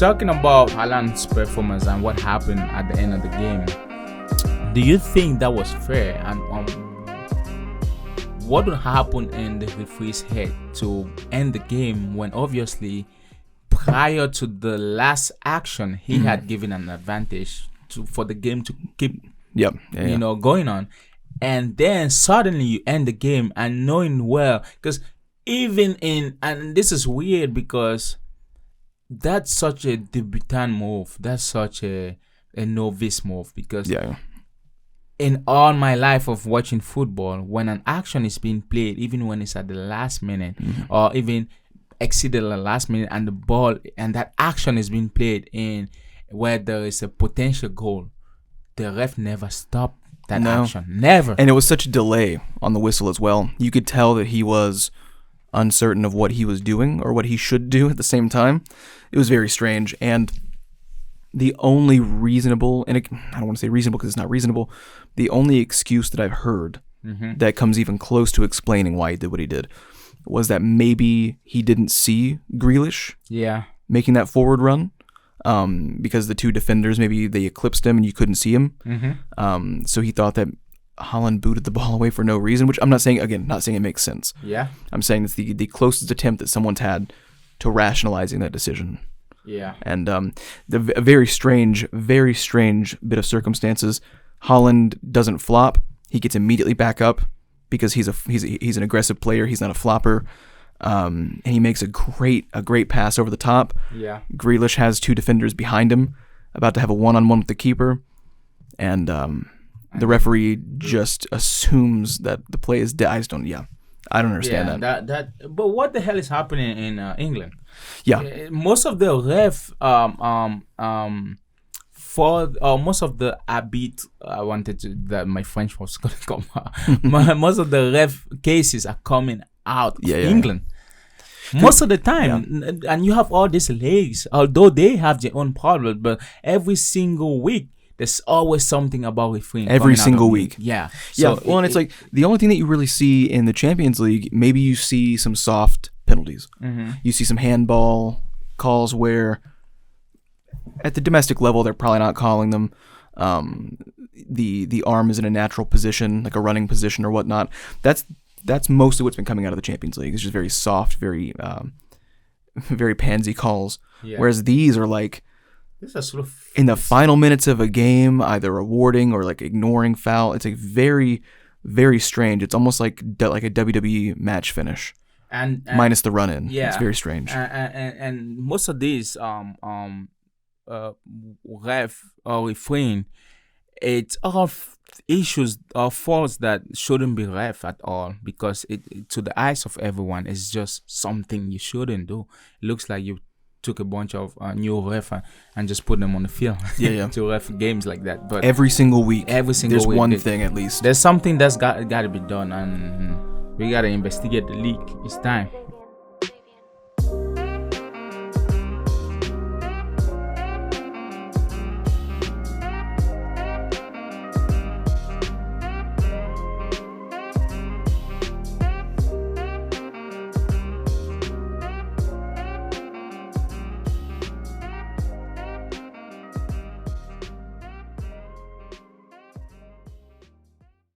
talking about Haaland's performance and what happened at the end of the game, do you think that was fair? And what would happen in the referee's head to end the game when obviously prior to the last action he had given an advantage for the game to keep going on, and then suddenly you end the game and knowing well, because and this is weird because that's such a debutant move, that's such a novice move, because in all my life of watching football, when an action is being played, even when it's at the last minute or even exceeded the last minute, and the ball and that action is being played in where there is a potential goal, the ref never stopped that action. Never. And it was such a delay on the whistle as well. You could tell that he was uncertain of what he was doing or what he should do at the same time. It was very strange. And the only reasonable, and I don't want to say reasonable because it's not reasonable, the only excuse that I've heard that comes even close to explaining why he did what he did was that maybe he didn't see Grealish making that forward run. Because the two defenders, maybe they eclipsed him and you couldn't see him. So he thought that Haaland booted the ball away for no reason, which I'm not saying it makes sense. Yeah. I'm saying it's the closest attempt that someone's had to rationalizing that decision. Yeah. And a very strange bit of circumstances. Haaland doesn't flop. He gets immediately back up because he's an aggressive player. He's not a flopper. And he makes a great pass over the top. Yeah. Grealish has two defenders behind him, about to have a one-on-one with the keeper, and the referee just assumes that the play is dead. I don't understand that. But what the hell is happening in England? Yeah. Most of the ref most of the arbit, I wanted to that my French was gonna come out. Most of the ref cases are coming out of England. Most of the time, and you have all these leagues, although they have their own problems, but every single week there's always something about refereeing. Every single week. Yeah. So and it's like the only thing that you really see in the Champions League, maybe you see some soft penalties. You see some handball calls where at the domestic level they're probably not calling them. The arm is in a natural position, like a running position or whatnot. That's mostly what's been coming out of the Champions League. It's just very soft, very very pansy calls. Yeah. Whereas these are like sort of in the final minutes of a game, either awarding or like ignoring foul. It's like very, very strange. It's almost like a WWE match finish, and minus the run in. Yeah, it's very strange. And most of these ref or refereeing, it's all issues or faults that shouldn't be ref at all, because it to the eyes of everyone is just something you shouldn't do. It looks like you took a bunch of new ref and just put them on the field to ref games like that. But every single week there's week, one thing at least. There's something that's got to be done, and we got to investigate the league. It's time.